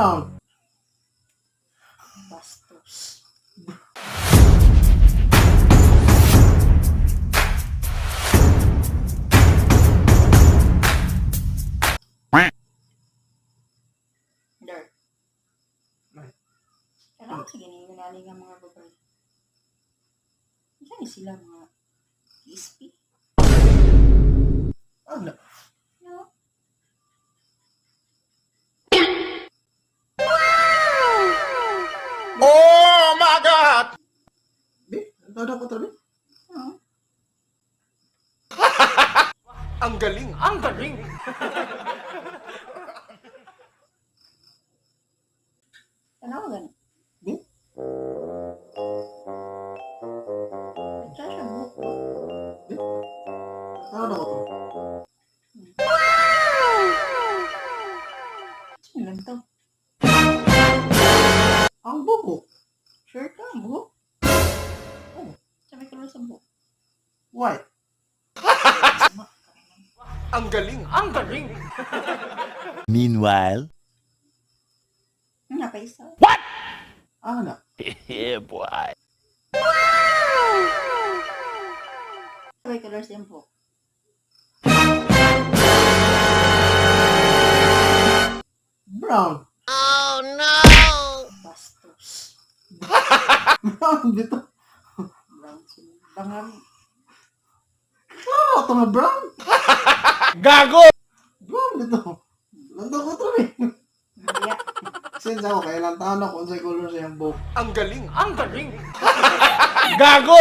Brown. Bastos. Dark. Ay. Kailangan sige na naling ang mga babae. Saan sila mga crispy? Ano? No? Oh my God! Di? Tawag ko talaga. No? Ang galing! Ang galing! Tanawagan. Di? Ito siya buko. Di? Tawag ko to. Sino lang to? Ang buko. Sure ka, buhok? Oh. Sabi ko lang sa buhok. White. Ang galing! Ang galing! Meanwhile, Ano pa isa? Ano? yeah, boy. Sabi ko lang sa buhok. Brown. Bastos. Brown dito. Brown sila. Bangang. Ano ito na brown? Gago! Brown dito. Lantaw ko talaga. Maya. Since ako kaya lantaw ako kung sa'y color sa yung buhok. Ang galing! Ang galing! Gago!